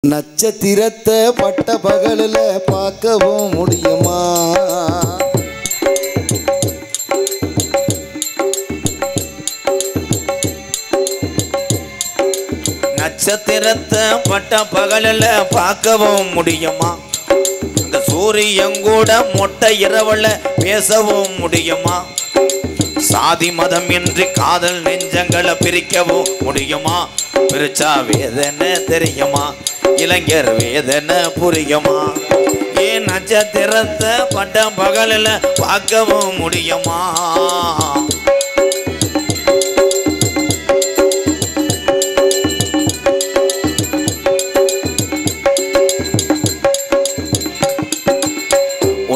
நட்சத்திரத்தை பட்ட பகலில் பார்க்கவும் முடியுமா? நட்சத்திரத்தை பட்ட பகலில் பார்க்கவும் முடியுமா? அந்த சூரியன் கூட மொட்டை இரவுல பேசவும் முடியுமா? சாதி மதம் இன்றி காதல் நெஞ்சங்களை பிரிக்கவும் முடியுமா? பிரிச்சா வேதனை தெரியுமா? இளைஞர் வேதனை புரியுமா? ஏன் நட்சத்திரத்தை பட்ட பகலில் பார்க்கவும் முடியுமா?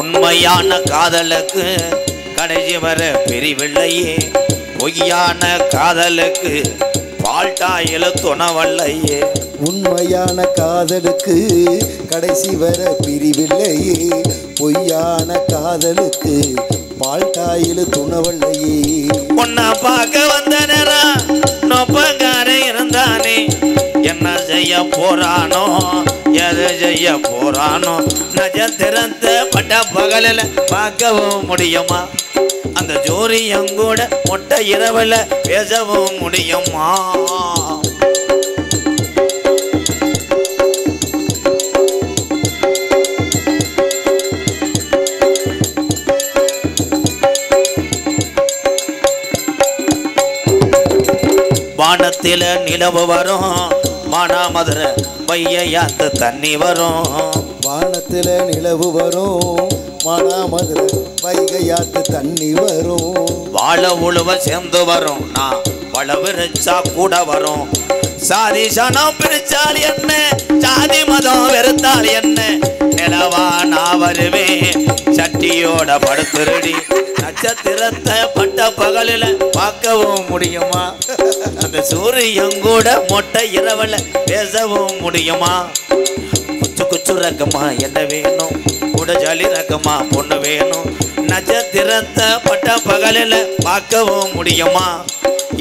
உண்மையான காதலுக்கு கடைசி வர பிரிவில்லையே, பொய்யான காதலுக்கு பால்டாயில துணவல்லையே. உண்மையான காதலுக்கு கடைசி வர பிரிவில்லையே, பொய்யான காதலுக்கு பால்டாயில துணவல்லையே. உன்னை பார்க்க வந்த நேரம் நொப்பங்கார இருந்தானே, என்ன செய்ய போறானோ எதை செய்ய போறானோ? நட்சத்திரத்தை பட்ட பகலில் பார்க்கவும் முடியுமா? அந்த ஜோரியம் கூட மொட்டை இரவுல பேசவும் முடியுமா? வானத்தில நிலவு வரும், மானாமதுரை வையாத்து தண்ணி வரும். வானத்தில் நிலவு வரும், மானாமதுரை வைகையாத்து தண்ணி வரும். வாழ உழுவ சேர்ந்து வரும், நான் வள விரிச்சா கூட வரும். சாதி சனம் பிரிச்சால் என்ன, சாதி மதம் வெறுத்தால் என்ன, நிலவா நான் வருவேன் சட்டியோட படுத்துருடி. நட்சத்திரத்தை பட்ட பகலில் பார்க்கவும் முடியுமா? அந்த சூரியன் கூட மொட்டை இரவுல பேசவும் முடியுமா? குச்சு குச்சு ரக்கமா என்ன வேணும், கூட ஜாலி ரக்கமா பொண்ணு வேணும். நட்சத்திரத்தை பட்ட பகலில் பார்க்கவும் முடியுமா?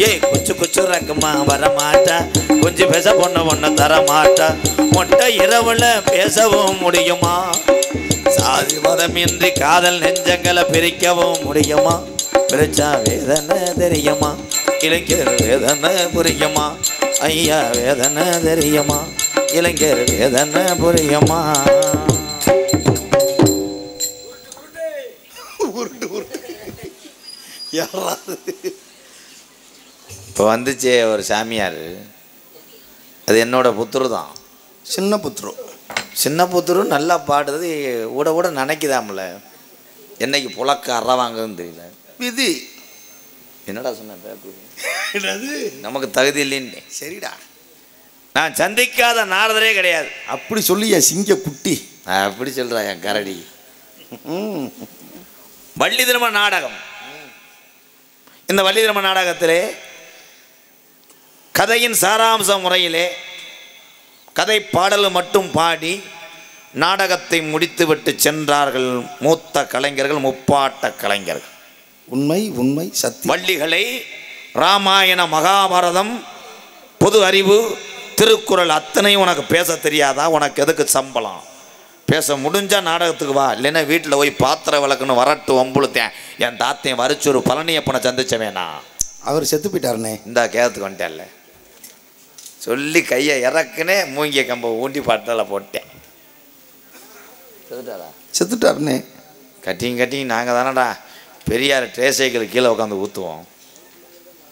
ஏ குச்சு குச்சு ரக்கமா வரமாட்டா, கொஞ்சம் பேச பொண்ணு ஒன்று தரமாட்டா. மொட்டை இரவுல பேசவும் முடியுமா? சாதி மதமின்றி காதல் நெஞ்சங்களை பிரிக்கவும் முடியுமா? பிரிச்சா வேதனை தெரியுமா? இளைஞர் வேதனை புரியுமா? ஐயா வேதனை தெரியுமா? இளைஞர் வேதனை புரியுமா? இப்போ வந்துச்சே ஒரு சாமியார், அது என்னோட புத்துரு தான். சின்ன புத்ரு. சின்ன புத்துரு நல்லா பாடுறது, ஊட ஊட நினைக்குதாமல. என்னைக்கு புழக்க அற வாங்குதுன்னு தெரியல. விதி என்னடா சொன்ன, நமக்கு தகுதி இல்லைன்னு. சரிடா, நான் சந்திக்காத நாரதரே கிடையாது. அப்படி சொல்லியா சிங்க குட்டி? அப்படி சொல்றா என் கரடி. வள்ளி திருமண நாடகம். இந்த வள்ளி திருமண நாடகத்திலே கதையின் சாராம்ச முறையிலே கதை பாடல் மட்டும் பாடி நாடகத்தை முடித்துவிட்டு சென்றார்கள் மூத்த கலைஞர்கள், முப்பாட்ட கலைஞர்கள். உண்மை உண்மை சத்தியம். வள்ளிகளை ராமாயண மகாபாரதம் பொது அறிவு திருக்குறள் அத்தனையும் உனக்கு பேச தெரியாதா? உனக்கு எதுக்கு சம்பளம்? பேச முடிஞ்சா நாடகத்துக்கு வா, இல்லைன்னா வீட்டில் போய் பாத்திர விளக்குன்னு வரட்டு வம்புழுத்தேன். என் தாத்தையும் வரிச்சு ஒரு பழனியப்பனை சந்திச்சவேனா? அவர் செத்து போயிட்டாருனே. இந்த கேரத்துக்கு வந்துட்டேன்ல சொல்லி கையை இறக்குனே மூங்கிய கம்பை ஊண்டி பாட்டில் போட்டேன். செத்துட்டாருனே. கட்டிங் கட்டிங் நாங்கள் தானடா பெரியார் ட்ரே சைக்கிள் கீழே உட்காந்து ஊற்றுவோம்.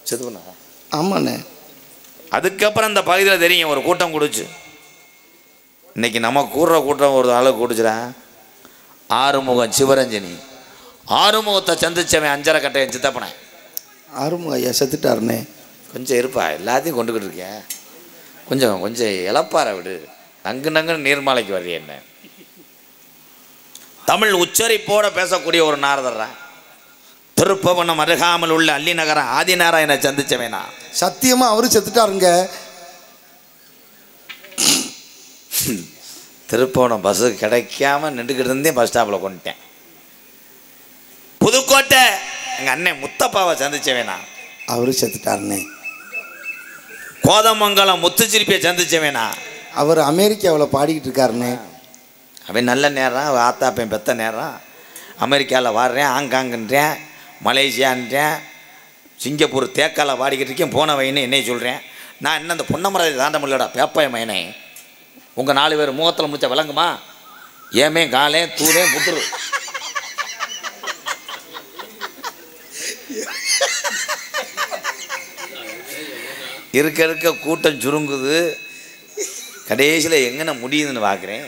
செத்துப்பண்ணா? ஆமாண்ணே. அதுக்கப்புறம் இந்த பகுதியில் தெரியும் ஒரு கூட்டம் கூடுச்சு. இன்னைக்கு நம்ம கூடுற கூட்டம் ஒரு ஆளு கூடுச்சுடா. ஆறுமுகம் சிவரஞ்சனி. ஆறுமுகத்தை சந்திச்சவன் அஞ்சரை கட்டையன் சித்தப்பனை. ஆறுமுகம் ஐயா செத்துட்டாருனே. கொஞ்சம் இருப்பா, எல்லாத்தையும் கொண்டுக்கிட்டு இருக்கேன். கொஞ்சம் கொஞ்சம் இழப்பார விடு. நங்கு நங்குன்னு நீர்மாலைக்கு வர்றீ என்ன? தமிழ் உச்சரிப்போட பேசக்கூடிய ஒரு நாரதர்ரா. திருப்பவனம் அருகாமல் உள்ள அல்லிநகரம் ஆதிநாராயண சந்திச்சவேனா? சத்தியமா அவரு செத்துட்டாருங்க. திருப்பவனம் பஸ்ஸு கிடைக்காம நின்றுக்கிட்டு இருந்தேன், பஸ் ஸ்டாப்பில் கொண்டுட்டேன். புதுக்கோட்டை எங்கள் அண்ணன் முத்தப்பாவை சந்திச்சவேனா? அவரு செத்துட்டாருனே. கோதமங்கலம் முத்துச்சிரிப்பியை சந்திச்சவேனா? அவர் அமெரிக்காவில் பாடிக்கிட்டு இருக்காருன்னு. அவன் நல்ல நேரம், அவன் ஆத்தாப்பன் பெத்த நேரம். அமெரிக்காவில் வாடுறேன், ஹாங்காங்குன்றேன், மலேசியான்றேன், சிங்கப்பூர் தேக்கால பாடிக்கிட்டு இருக்கேன். போன வைன்னு என்னைய சொல்கிறேன். நான் என்ன அந்த பொன்னமரத்தை தாண்ட முடியலடா பேப்பாய மயனே. உங்கள் 4 பேர் முகத்தில் முடிச்ச விளங்குமா? ஏமே காலே தூரே புத்துரு. இருக்க இருக்க கூட்டம் சுருங்குது. கடைசியில் எங்கன முடியுதுன்னு பார்க்குறேன்.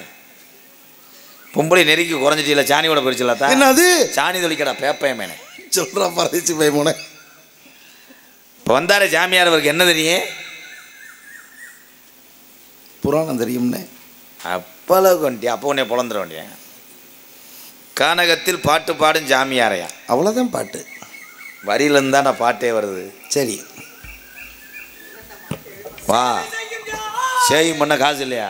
பொம்பளை நெருக்கி குறைஞ்சிட்டில, சாணியோட போயிடுச்சுல. என்னது சாணி தொழிக்கடா பேப்பயமேனே சொல்கிறா பறச்சு போய் போனேன். இப்போ வந்தார ஜாமியார், அவருக்கு என்ன தெரியும்? புராணம் தெரியும்னே. அப்பளவுக்கு வண்டியா? அப்போ உடனே பொழந்துட வேண்டிய. கானகத்தில் பாட்டு பாடும் ஜாமியாரையா? அவ்வளோதான் பாட்டு. வரியிலேருந்து தான் பாட்டே வருது. சரி வா, சேவிங் பண்ண காசு இல்லையா?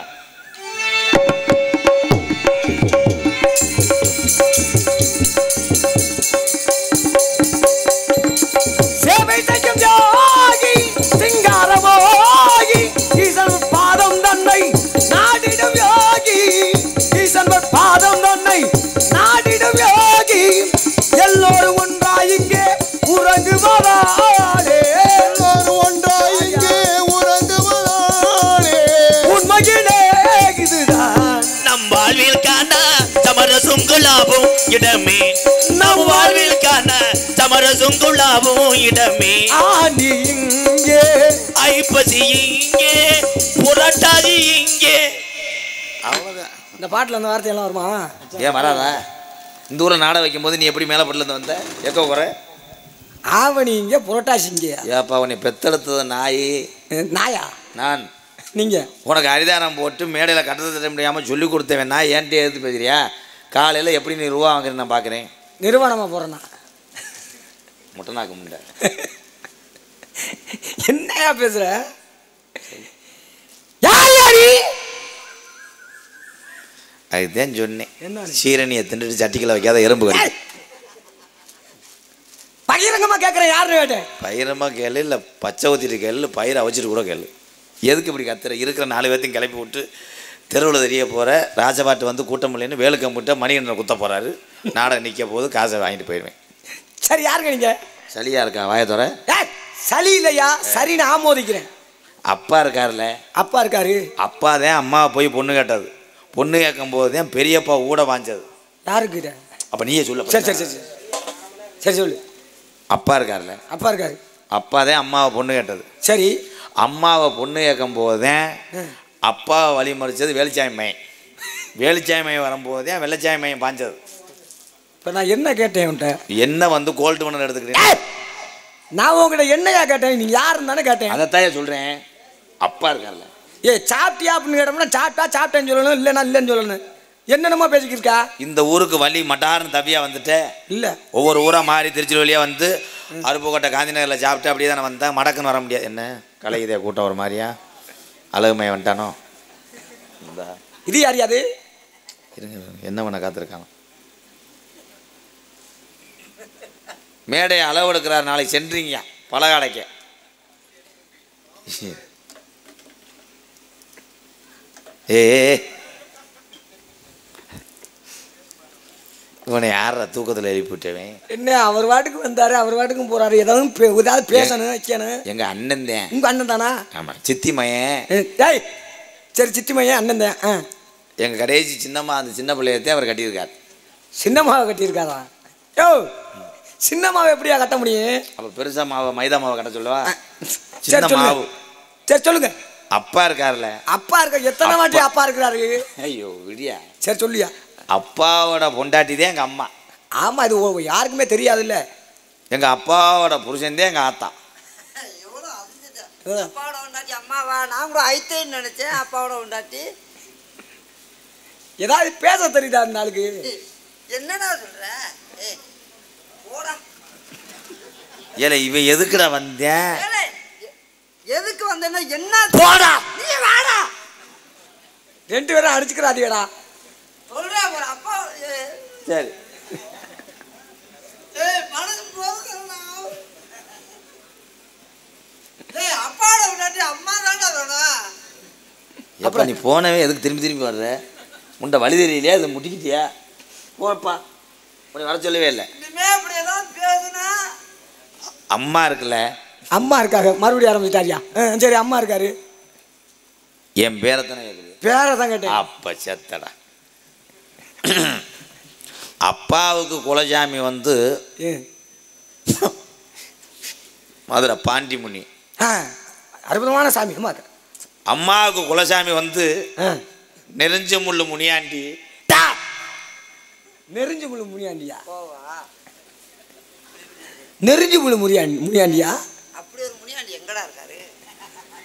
சேவை செய்யும் ஜாகி சிங்காரமோகி ஈசன் பாதம் தன்னை நாடிடும் யோகி. ஈசன் பாதம் தன்னை நாடிடும் யோகி. எல்லோரும் ஒன்றாய் இங்கே உறங்குவதாலே, எல்லாரும் ஒன்றாய் இங்கே உறங்குவதாலே, உண்மையிலே இதுதான் நம் வாழ்வில் காண சமரசுங்குலாவும் இடமே. நம் வாழ்வில் காண சமரசுங்குலாவும் இடமே. ஆனி இங்கே ஐப்பசி இங்கே, புரட்டாதி இங்கே. அவ்வளோதான். இந்த பாட்டில் அந்த வார்த்தையெல்லாம் வருமா? ஏன் வராதா? இந்த ஊரில் நாடகம் வைக்கும்போது நீ எப்படி மேலப்பட்டிலேருந்து வந்த? எக்கோ குறை. ஆவணி இங்கே புரட்டாசி இங்கே. ஏப்பா உன்னை பெத்தெடுத்தது நாய். நாயா? நான் நீங்க உனக்கு அரிதானம் போட்டு மேடையில் கட்டத்தை தட்ட முடியாமல் சொல்லி கொடுத்தவன் நான். ஏன்ட்டு எடுத்து பேசுறியா? காலையில் எப்படி நீ ரூபா வாங்குறேன்னு நான் பார்க்குறேன். நிர்வாணமாக போகிறேன்னா முட்டைனாக்க முடியல. என்னையா பேசுற? யாரி அதுதான் சொன்னேன். என்ன சீரணியை தின்னுட்டு சட்டிக்கில் வைக்காத எறும்பு கறி. பகிரங்கமாக கேட்குறேன், யாருன்னு கேட்டேன். பயிரமாக கேளு, இல்லை பச்சை ஊற்றிட்டு கேளு, பயிரை வச்சுட்டு கூட கேளு. எதுக்கு இப்படி கத்துற? இருக்கிற 4 பேர்த்தையும் கிளப்பி விட்டு தெருவில் தெரிய போகிற ராஜபாட்டு வந்து கூட்டம் இல்லைன்னு வேலுக்கம்பிட்ட மணிகண்டனை குத்த போகிறாரு. நாடகம் நிற்க போது காசை வாங்கிட்டு போயிடுவேன். சரி, யாருங்க நீங்க? சளியாக இருக்கா வாயத்தோற? சளி இல்லையா, சரின்னு ஆமோதிக்கிறேன். அப்பா இருக்காருல்ல, அப்பா இருக்காரு. அப்பா தான் அம்மாவை போய் பொண்ணு கேட்டது. பொண்ணு கேட்கும் போது தான் பெரியப்பா ஊட வாஞ்சது. யாருக்கு? அப்போ நீயே சொல்ல. சரி சரி சரி சரி சொல்லு. அப்பா இருக்காருல்ல, அப்பா இருக்காரு. அப்பா தான் அம்மாவை பொண்ணு கேட்டது. சரி, அம்மாவை பொண்ணு கேட்கும் போது தான் அப்பாவை வழிமறிச்சது வேலுச்சாமி மையம். வேலுச்சாமி மையம் வரும்போது தான் வெள்ளச்சாமி மையம் பாஞ்சது. இப்போ நான் என்ன கேட்டேன் உன்ட்ட? என்ன வந்து கோல்டு மணல் எடுத்துக்கிறேன். நான் உங்ககிட்ட என்னையா கேட்டேன்? நீ யாருன்னு தானே கேட்டேன். அதைத்தான் சொல்கிறேன். அப்பா இருக்கார்ல. சாப்பிட்டியா அப்படின்னு கேட்டோம்னா சாப்பிட்டேன்னு சொல்லணும், இல்லைன்னா இல்லைன்னு சொல்லணும். என்னென்னமோ பேசிக்கிருக்கா? இந்த ஊருக்கு வழி மட்டார்னு தப்பியா வந்துட்டு இல்லை, ஒவ்வொரு ஊராக மாறி திருச்சி வழியாக வந்து அருப்புக்கோட்டை காந்திநகரில் சாப்பிட்டு அப்படியே தானே வந்தேன். மடக்குன்னு வர முடியாது. என்ன கலையுதே கூட்டம் ஒரு மாதிரியா? அழகுமையை வந்துட்டானோ? இது யார்? அது இருங்க, என்ன பண்ண காத்திருக்கானோ? மேடையை அளவு எடுக்கிறார். நாளைக்கு சென்றீங்க பலகாடைக்க. ஏ இவனை யார தூக்கத்தில் எழுப்பிவிட்டவன்? என்ன அவர் வாட்டுக்கு வந்தாரு, அவர் வாட்டுக்கும் போறாரு. ஏதாவது பேசணும், வைக்கணும். எங்க அண்ணன் தான். உங்க அண்ணன் தானா? ஆமாம், சித்தி மையன். டேய், சரி, சித்தி மையன் அண்ணன் தான். எங்கள் கடைசி சின்னம்மா, அந்த சின்ன பிள்ளையத்தே அவர் கட்டியிருக்கார். சின்னம்மாவை கட்டியிருக்காரா? யோ, சின்னம்மாவை எப்படியா கட்ட முடியும்? அப்போ பெருசா மாவை மைதா மாவை கட்ட சொல்லவா? சரி சின்ன சொல்லுங்க. மாவு. சரி சொல்லுங்க. அப்பா இருக்கார்ல. அப்பா இருக்க எத்தனை வாட்டி அப்பா இருக்கிறாரு? ஐயோ விடியா. சரி சொல்லியா. அப்பாவோட பொண்டாட்டி தான் எங்கள் அம்மா. ஆமா, இது யாருக்குமே தெரியாது இல்ல. எங்கள் அப்பாவோட புருஷன் தான் எங்கள் ஆத்தா. அப்பாவோட உண்டாட்டி அம்மாவா? நான் கூட ஐத்தேன்னு நினைச்சேன். அப்பாவோட உண்டாட்டி ஏதாவது பேச தெரியுதா அந்த நாளுக்கு? என்னடா சொல்ற? போடா. ஏல இவன் எதுக்குடா வந்தேன்? எதுக்கு வந்தேன்னா என்ன? போடா. நீ வாடா. 2 பேரும் அடிச்சுக்கிறாதீடா. சொல்றேன் ஒரு அப்பா. சரி, மனசு போகுதுடா. அப்பாவோட உண்டாட்டி அம்மா தான்டா வேணும். அப்புறம் நீ போனவே எதுக்கு திரும்பி திரும்பி வர்ற? முண்டை வழி தெரியலையா? இதை முட்டிக்கிட்டியா? போப்பா, உன்னை வர சொல்லவே இல்லை. அம்மா இருக்குல்ல, அம்மா இருக்காங்க. மறுபடியும் ஆரம்பிச்சிட்டாரியா? சரி, அம்மா இருக்காரு. என் பேரை தானே கேட்குது. பேரை தான் கேட்டேன். அப்ப செத்தடா. அப்பாவுக்கு குலசாமி வந்து மதுரை பாண்டிமுனி. அற்புதமான சாமி. அம்மா அம்மாவுக்கு குலசாமி வந்து நெருஞ்ச முள்ளு முனியாண்டி. நெருஞ்சு முள்ளு முனியாண்டியா? நெருஞ்சு முள்ளு முனியாண்டியா? அப்படி ஒரு முனியாண்டி எங்கடா இருக்காரு?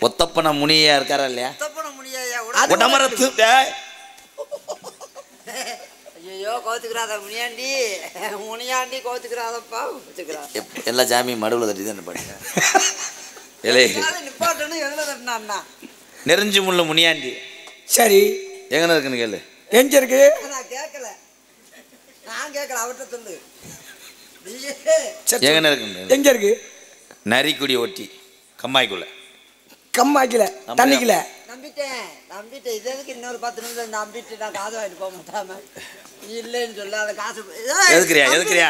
ஒத்தப்பன முனியா இருக்காரா இல்லையா? ஒத்தப்பன முனியாயா? உடமரத்து. ஐயோ, கோத்துக்கிறாத முனியாண்டி, முனியாண்டி கோத்துக்கிறாதப்பா, கோத்துக்கிறா. எல்லா சாமியும் மடுவில் தட்டி தான் பண்ணுங்க. நிப்பாட்டணும் எதுல தட்டினா? நெருஞ்சு முள்ளு முனியாண்டி. சரி, எங்கன்னு இருக்குன்னு கேளு. எங்க இருக்கு? நான் கேட்கல, நான் கேட்கல, அவர்கிட்ட சொல்லு. எங்கன்னு இருக்குன்னு. எங்க இருக்கு? நரிக்குடி ஒட்டி கம்மாய்க்குள்ள. கம்மாய்க்கல, தண்ணிக்கல. நம்பிட்டேன். இது எதுக்கு இன்னொரு 10 நிமிஷம் நம்பிட்டு நான் காது வாங்கிட்டு போக மாட்டாம இல்லைன்னு சொல்ல அந்த காசு எதுக்குறியா?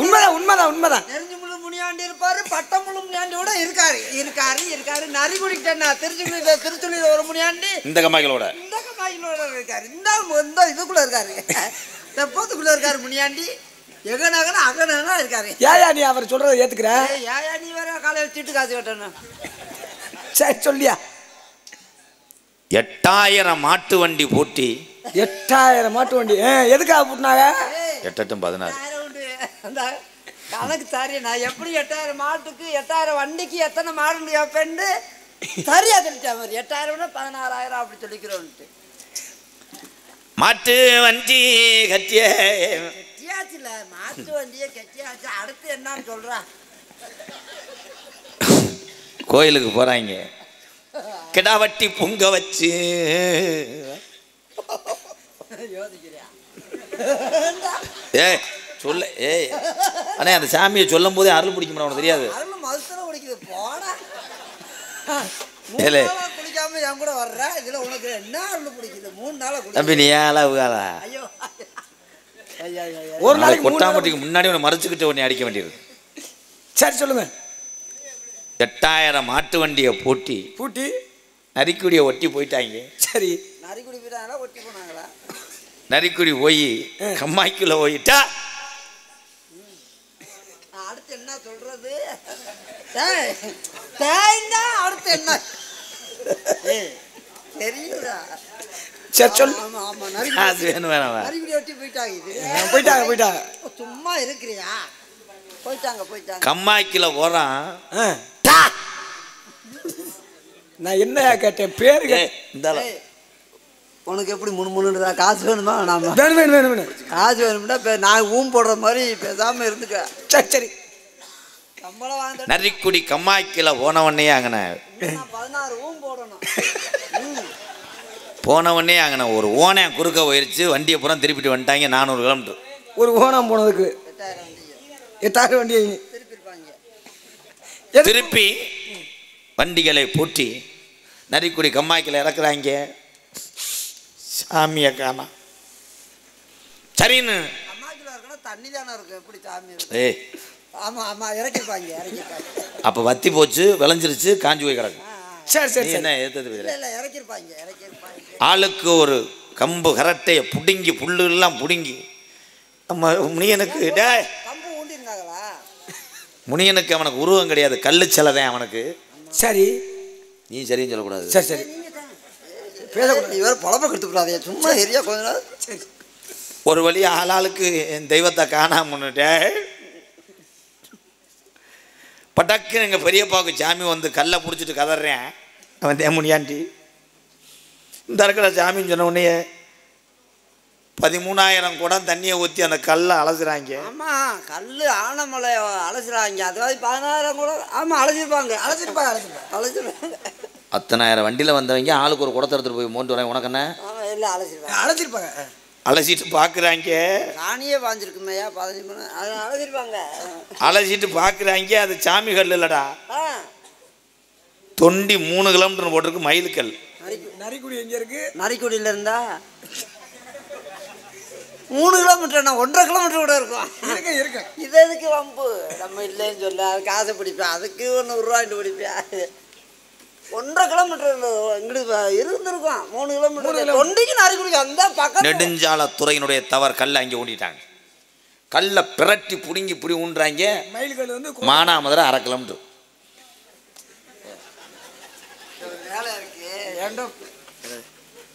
உண்மைதான். நெருஞ்சு முழு முனியாண்டி இருப்பாரு, பட்ட முழு முனியாண்டி கூட இருக்காரு. நரி குடிக்கிட்டேன்னா திருச்சுழியில ஒரு முனியாண்டி இந்த கம்மாய்களோட இருக்காரு. இந்த இதுக்குள்ள இருக்காரு, தெப்பத்துக்குள்ள இருக்காரு முனியாண்டி. எகனகன அகனா இருக்காரு. ஏயா நீ அவர் சொல்றதை ஏத்துக்கிற? ஏயா நீ வேற காலையில் சீட்டு காசு கட்டணும்? சரி சொல்லியா. 8000 மாட்டு வண்டி போட்டி. 8000 மாட்டு வண்டி எதுக்காக போட்டுனாங்க? 8 8 16. கணக்கு சாரி, நான் எப்படி 8000 மாட்டுக்கு 8000 வண்டிக்கு எத்தனை மாடு கேட்பேன்னு சரியா சொல்லிட்டேன். 8000 16,000 அப்படி சொல்லிக்கிறோன்ட்டு. மாட்டு வண்டி கட்டியாச்சுல, மாட்டு வண்டியை கட்டியாச்சு. அடுத்து என்னன்னு சொல்றா? கோயிலுக்கு போறாங்க, கிடாவட்டி பொங்க வச்சு. யோசிக்கிறியா? சொல்ல அண்ணே, அந்த சாமியை சொல்லும் போதே அருள் பிடிக்கும். உனக்கு தெரியாது? அருள் மதுசரம் குடிக்குது போடா. ஏலே குடிக்காம என் கூட வர்ற, இதுல உனக்கு என்ன அருள் பிடிக்குது? 3 நாளா தம்பி, நீ ஏன் அளவுகாலா? ஐயோ, ஒரு நாளைக்கு கொட்டாம்பட்டிக்கு முன்னாடி உன்னை மறைச்சுக்கிட்டு உன்னை அடிக்க வேண்டியது. சரி சொல்லுங்க. 8000 மாட்டு வண்டியை பூட்டி நரிக்குடியை ஒட்டி போயிட்டாங்க. சரி, நரிக்குடி போயிட்டாங்களா, ஒட்டி போனாங்களா? நரிக்குடி போய் கம்மாய்க்குள்ள போயிட்டா. அடுத்து என்ன சொல்றது? அடுத்து என்ன தெரியுதா? சரி சொல்லு. ஆமா, நரிக்குடி ஒட்டி போயிட்டாங்க. சும்மா இருக்கிறியா? போயிட்டாங்க. கம்மாய்க்குள்ள போறான். நான் என்ன கேட்டேன்? பேரு உனக்கு எப்படி முணுமுணுன்றா? காசு வேணுமா? நாம வேணும். காசு வேணும்னா நான் போடுற மாதிரி பேசாம இருந்துக்க. சரி. நரிக்குடி கம்மாய்க்குள்ள போனவனே அங்கன 16 போடணும். போனவனே அங்கன ஒரு ஓனை குறுக்க போயிருச்சு. வண்டியை புறம் திருப்பிட்டு வந்துட்டாங்க. 400 கிலோமீட்டர். ஒரு ஓனம் போனதுக்கு 8000 வண்டியை திருப்பி வண்டிகளை பூட்டி நரிக்குடி கம்மாய்க்குள்ள இறக்குறாங்க. சாமியை காணா. சரின்னு தண்ணி தானே இருக்கு, எப்படி சாமி? ஆமா, இறக்கிருப்பாங்க. அப்ப வத்தி போச்சு, விளைஞ்சிருச்சு, காஞ்சி போய் கிடக்கு. சரி என்ன ஏத்தது? இறக்கிருப்பாங்க. ஆளுக்கு ஒரு கம்பு கரட்டைய புடுங்கி, புல்லு எல்லாம் புடுங்கி நம்ம முனியனுக்கு கம்பு ஊண்டிருந்தாங்களா? முனியனுக்கு அவனுக்கு உருவம் கிடையாது, கல்லு சிலைதான் அவனுக்கு. சரி, நீ சரின்னு சொல்லக்கூடாது. சரி பேசக்கூடாது. இவர் பொழப்ப கெடுத்துக்கூடாது. சும்மா சரியா கொஞ்ச நாள். சரி, ஒரு வழி ஆளாளுக்கு என் தெய்வத்தை காணாமன்னுட்டே பட்டக்குன்னு எங்கள் பெரியப்பாவுக்கு சாமி வந்து கல்லை பிடிச்சிட்டு கதறேன். அவன் தேமுனியாண்டி இந்த இருக்கிற சாமின்னு சொன்ன உடனே 13,000 குடம் தண்ணியை ஊற்றி அந்த கல்லை அலசுறாங்க. ஆமாம், கல் ஆனமலை அலசுறாங்க. அதாவது 16,000 குடம். ஆமாம், அலசிருப்பாங்க. அத்தனை வண்டியில் வந்தவங்க ஆளுக்கு ஒரு குடத்தை எடுத்துகிட்டு போய் மோண்டு வரேன். உனக்கு என்ன? இல்லை, அலசிருப்பாங்க. அலசிட்டு பார்க்குறாங்க. ராணியே பாஞ்சிருக்குமையா 15 அலசிருப்பாங்க. அலசிட்டு பார்க்குறாங்க, அது சாமி கல் இல்லைடா, தொண்டி 3 கிலோமீட்டர் போட்டிருக்கு மயிலுக்கல். நரிக்குடி எங்க இருக்கு? நரிக்குடியில இருந்தா 3 கிலோமீட்டர், நான் 1.5 கிலோமீட்டர் கூட இருக்கும். இருக்கு. இது எதுக்கு வம்பு? நம்ம இல்லைன்னு சொல்ல அதுக்கு ஆசை பிடிப்பேன், அதுக்கு 100 ரூபாய்ட்டு பிடிப்பேன். 1.5 கிலோமீட்டர் இங்கிட்டு இருந்திருக்கும். 3 கிலோமீட்டர் தொண்டிக்கு நரிக்குடிக்கு அந்த பக்கம். நெடுஞ்சாலத்துறையினுடைய தவறு கல்லை அங்கே ஊண்டிட்டாங்க. கல்லை பிரட்டி புடுங்கி புடி ஊன்றாங்க. மயில்கள் வந்து மானாமதுரை 1/2 கிலோமீட்டர். வேலை இருக்கு ஏண்டோ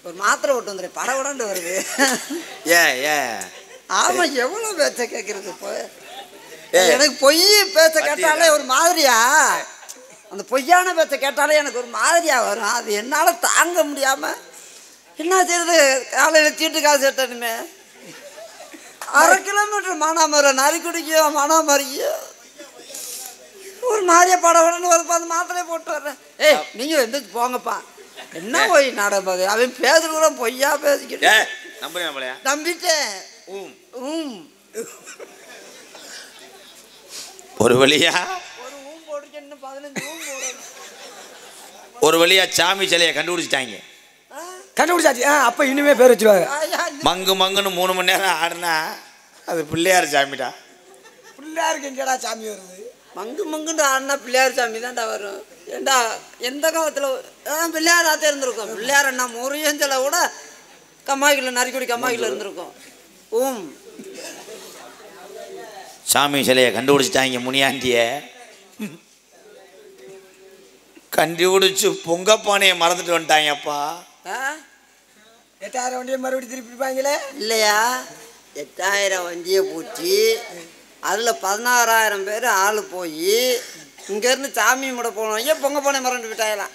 ஒரு மாத்திரை ஓட்டு வந்துடு படவுடண்டு வருது. ஆமா எவ்வளோ பேச்ச கேட்கறது இப்போ. எனக்கு பொய் பேச்ச கேட்டாலே ஒரு மாதிரியா, அந்த பொய்யான பேச்ச கேட்டாலே எனக்கு ஒரு மாதிரியா வரும். அது என்னால் தாங்க முடியாம என்ன செய்யறது, காலையில் சீட்டு காசு எட்டணுமே. 1/2 கிலோமீட்டர் மானாமரை நரிக்குடிக்கோ மானாமரிக்கோ ஒரு மாதிரியா படவுடன்னு வருப்பா. அந்த மாத்திரையை போட்டு வர்றேன். ஏய் நீங்கள் எந்திரிச்சு போங்கப்பா. என்ன போய் நாடகம் அவன் பேசுறது கூட பொய்யா பேசிக்கிட்டு நம்பிட்டேன். ஒரு வழியா ஒரு வழியா சாமி சிலையை கண்டுபிடிச்சிட்டாங்க. கண்டுபிடிச்சாச்சு. அப்ப இனிமே பேர் வச்சிருவாங்க. மங்கு மங்குன்னு 3 மணி நேரம் ஆடுனா அது பிள்ளையார் சாமிடா. பிள்ளையாருக்கு எங்கடா சாமி வருது? மங்கு மங்குன்னு ஆடினா பிள்ளையார் சாமி தான்டா வரும். ஏண்டா எந்த காலத்தில் பிள்ளையாராக இருந்திருக்கும். பிள்ளையார் அண்ணா முறையஞ்சல கூட கம்மாய்க்குள்ள நரிக்குடி கம்மாய்க்குள்ள இருந்திருக்கும். சாமி சிலையை கண்டுபிடிச்சிட்டாங்க. முனியாண்டிய கண்டுபிடிச்சு பொங்கப்பானையை மறந்துட்டு வந்துட்டாங்கப்பா. 8000 வண்டியை மறுபடியும் திருப்பிப்பாங்களே இல்லையா? 8000 வண்டியை பூச்சி அதில் 16000 பேர் ஆள் போய் இங்கேருந்து சாமி முட போனவங்க பொங்கப்பானை மறந்து விட்டாங்களாம்.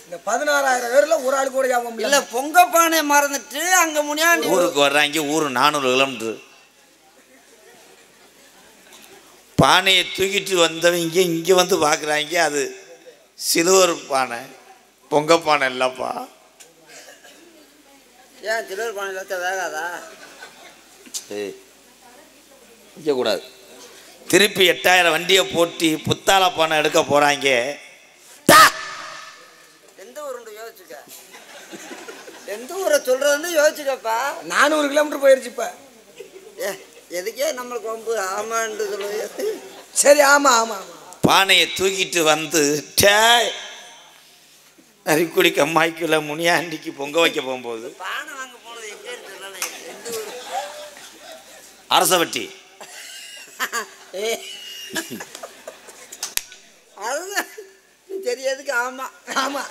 இந்த 16000 பேரில் ஒரு ஆள் கூட ஞாபகம் இல்லை, பொங்கப்பானை மறந்துட்டு அங்கே முனியாண்டி ஊருக்கு வர்றாங்க. ஊர் 400 கிலோமீட்டர். பானையை தூக்கிட்டு வந்தவங்க இங்கே வந்து பார்க்குறாங்க. அது சிலுவர் பானை, பொங்கப்பானை இல்லைப்பா. ஏன் சிலுவர் பானை இல்லாத வேகாதா? கூடாது. திருப்பி 8000 வண்டியை போட்டி புத்தால பானை எடுக்க போறாங்க. எந்த ஊருண்டு யோசிச்சுக்க, எந்த ஊரை சொல்றதுன்னு யோசிச்சுக்கப்பா. 400 கிலோமீட்டர் போயிருச்சு இப்ப. எதுக்கே நம்மளுக்கு வம்பு? ஆமான்னு சொல்லுவது. சரி, ஆமா ஆமா ஆமா. பானையை தூக்கிட்டு வந்து நரிக்குடி கம்மாய்க்குள்ள முனியாண்டிக்கு பொங்க வைக்க போகும்போது பானை வாங்க போனது எங்கேன்னு சொல்லலை. எந்த ஊர்? அரசவட்டி. அதுதான் சரி. எதுக்கு? ஆமா ஆமா,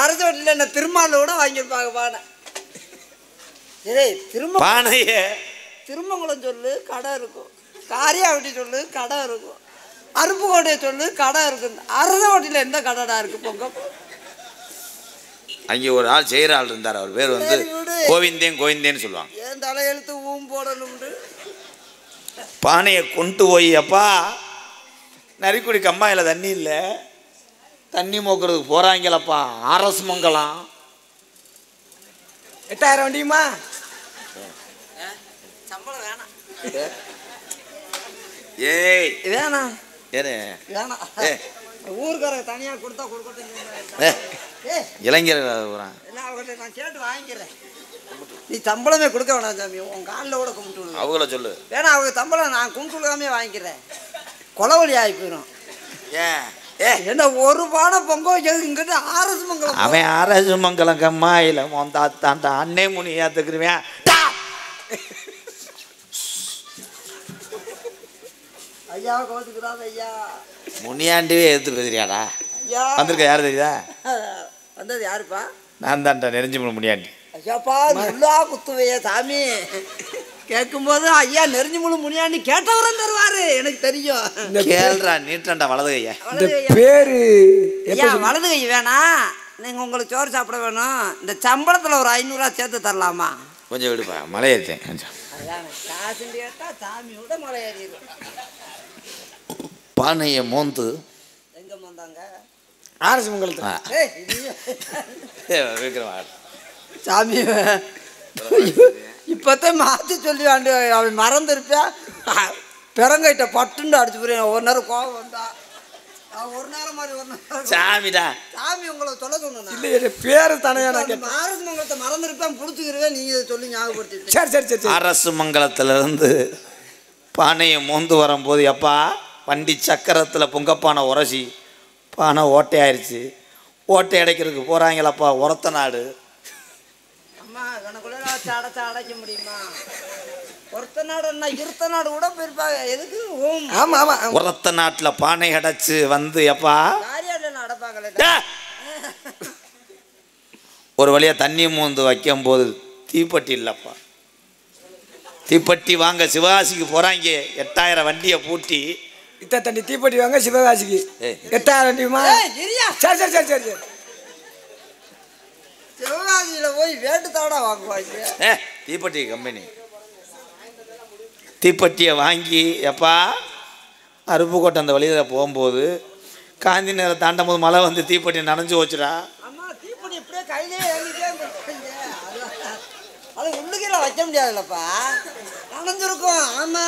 அரசு வட்டியில் என்ன திருமாலோட வாங்கியிருப்பாங்க பானை. சரி, பானைய திருமங்கலம் சொல்லு கடை இருக்கும், காரியாவட்டி சொல்லு கடை இருக்கும், அருப்புக்கோட்டையை சொல்லு கடை இருக்கும். அரச வட்டியில் எந்த கடைடா இருக்கு பொங்க? அங்கே ஒரு ஆள் செய்கிற ஆள் இருந்தார். அவர் பேர் வந்து கோவிந்தேன்னு சொல்லுவாங்க. ஏன் தலையெழுத்து போடணும்னு பானையை கொண்டு போய், அப்பா நரிக்குடி கம்மாயில் தண்ணி இல்லை, தண்ணி மோக்கிறதுக்கு போகிறாங்களப்பா அரசு மங்கலம். 8000 வண்டியுமா? சம்பளம் வேணாம். ஏய் வேணாம் ஏறு வேணாம். ஊருக்காரங்க தனியாக கொடுத்தா கொடுக்கட்டும். இளைஞர் நான் கேட்டு வாங்கிக்கிறேன். நீ சம்பளமே கொடுக்க வேணாம் சாமி, உன் காலில் கூட கும்பிட்டு விடு. அவங்கள சொல்லு. வேணா அவங்க சம்பளம் நான் கும்பிட்டு விடாமே வாங்கிக்கிறேன். கொலவழி ஆகி போயிடும். என்ன ஒரு பானை பொங்க வைக்கிறது இங்கிட்ட அரசு மங்கலம். அவன் அரசு மங்கலம் கம்மாயில் தாத்தா அண்ணே முனி ஏத்துக்குருவேன். ஐயா கோத்துக்குறாது ஐயா. முனியாண்டிவே எடுத்து பேசுறியாடா? ஐயா வந்திருக்க யாரு தெரியுதா? வந்தது யாருப்பா? நான் தான்டா நெறிஞ்சு முனியாண்டி. ஐயாப்பா நல்லா குத்துவையா சாமி. கேட்கும்போது ஐயா நெறிஞ்சு முழு முனியாண்டி கேட்டவரும் தருவாரு, எனக்கு தெரியும். கேள்றா நீட்டண்டா வலது கையா. பேரு ஐயா வலது கை வேணா, நீங்க உங்களுக்கு சோறு சாப்பிட வேணும். இந்த சம்பளத்துல ஒரு 500 ரூபா சேர்த்து தரலாமா? கொஞ்சம் விடுப்பா, மலை ஏறிட்டேன் கொஞ்சம். காசு கேட்டா சாமியோட மலை ஏறிடும். பானையை மோந்து எங்க வந்தாங்க? அரசு மங்கலத்தில். சாமி இப்பத்தான் மாற்றி சொல்லி வாண்டு அவன் மறந்துருப்பேன். பெரங்கைட்ட பட்டுண்டு அடிச்சு போறேன். ஒரு நேரம் கோவம் வந்தா ஒரு நேரம் மாதிரி ஒரு நேரம் சாமிடா. சாமி உங்களை சொல்ல சொன்னா இல்ல பேரு தானையா நான் கேட்டேன். அரசு மங்கலத்தை மறந்துருப்பேன் புடிச்சுக்கிறவே நீங்க இதை சொல்லி ஞாபகப்படுத்திட்டு. சரி சரி சரி சரி. அரசு மங்கலத்திலிருந்து பானையை மோந்து வரும்போது எப்பா வண்டி சக்கரத்தில் பொங்கப்பானை உரசி பானை ஓட்டையாயிருச்சு. ஓட்டை அடைக்கிறதுக்கு போகிறாங்களப்பா உரத்த நாடு. அம்மா கணக்குள்ள வச்சு அடைக்க முடியுமா? ஒருத்த நாடுன்னா இருத்த நாடு கூட போயிருப்பாங்க. எதுக்கு ஓம் ஆமா ஆமா உரத்த நாட்டில் பானை அடைச்சு வந்து எப்பா காரியால அடைப்பாங்களே. ஒரு வழியாக தண்ணி மூந்து வைக்கும்போது தீப்பெட்டி இல்லைப்பா. தீப்பெட்டி வாங்க சிவகாசிக்கு போகிறாங்க. 8000 வண்டியை பூட்டி இத்த தண்ணி தீப்பெட்டி வாங்க சிவகாசிக்கு 8000 வண்டியுமா? சரி சரி சரி சரி. சிவகாசியில போய் வேட்டு தாடா வாங்குவாங்க. தீப்பெட்டி கம்பெனி தீப்பெட்டியை வாங்கி எப்பா அருப்புக்கோட்டை அந்த வழியில் போகும்போது காந்தி நேரம் தாண்டும் போது மழை வந்து தீப்பெட்டி நனைஞ்சு வச்சுடா. அம்மா தீப்பெட்டி இப்படியே கையிலே ஏங்கிட்டே அது உள்ளுக்கீழே வைக்க முடியாதுல்லப்பா, நனைஞ்சிருக்கும். ஆமா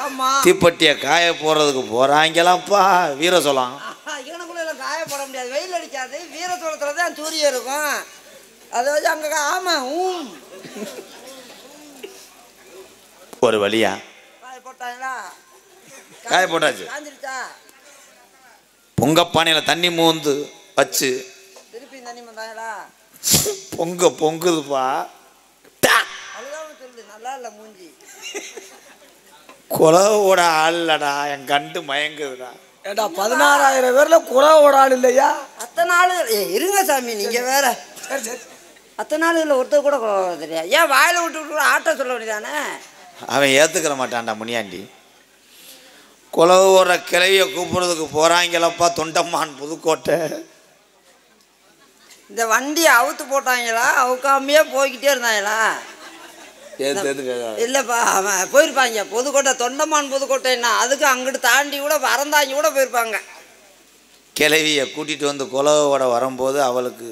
ஆமா தீப்பெட்டியை காய போடுறதுக்கு போகிறாங்களாம்ப்பா வீர சொல்லலாம். இவனுக்குள்ள காய போட முடியாது, வெயில் அடிக்காது. வீர சோளத்துல தான் சூரியன் இருக்கும். அதை வச்சு அங்கே ஆமா ஒரு வழியா காய போட்டாங்களா? காய போட்டாச்சு. காஞ்சிருச்சா? பொங்கப்பானையில் தண்ணி மூந்து வச்சு திருப்பி தண்ணி வந்தாங்களா? பொங்குதுப்பா. அழுதாம சொல்லு, நல்லா இல்லை மூஞ்சி. குலவோட ஆள்லடா என் கண்டு மயங்குதுடா. ஏடா 16000 பேர்ல குறவோட ஆள் இல்லையா? அத்தனை நாள் இருங்க சாமி, நீங்க வேற. சரி சரி. அத்தனை நாள் இல்லை ஒருத்தர் கூட தெரியா? ஏன் வாயில விட்டு விட்டு ஆட்ட சொல்ல வேண்டியதானே? அவன் ஏற்றுக்கிற மாட்டான்டா முனியாண்டி. குலவோட கிளைய கூப்பிடுறதுக்கு போகிறாங்களப்பா தொண்டம்மான் புதுக்கோட்டை. இந்த வண்டியை அவுத்து போட்டாங்களா அவுக்காமையே போய்கிட்டே இருந்தாங்களா? இல்லைப்பா அவன் போயிருப்பாங்க புதுக்கோட்டை, தொண்டமான் புதுக்கோட்டைன்னா அதுக்கு அங்கிட்டு தாண்டி கூட வரந்தாங்க கூட போயிருப்பாங்க. கிளவியை கூட்டிகிட்டு வந்து குலவோட வரும்போது அவளுக்கு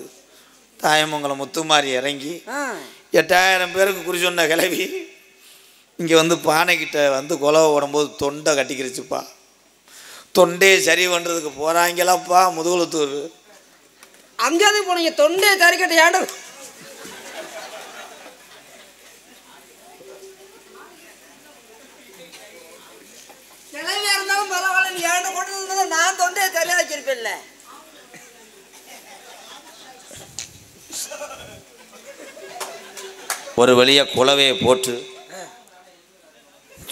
தாயமங்கலம் முத்துமாரி இறங்கி 8000 பேருக்கு குறி சொன்ன கிளவி இங்கே வந்து பானைக்கிட்ட வந்து குலவை ஓடும்போது தொண்டை கட்டிக்கிருச்சுப்பா. தொண்டையை சரி பண்ணுறதுக்கு போகிறாங்களப்பா முதுகுளத்தூர். அங்கேயாவது போனீங்க தொண்டையை தறிக்கட்ட ஏண்ட கிளவியா இருந்தாலும் பரவாயில்ல, ஏண்ட கொண்டு நான் தொண்டையை தறியா வச்சிருப்பேன்ல. ஒரு வழியாக குலவையை போட்டு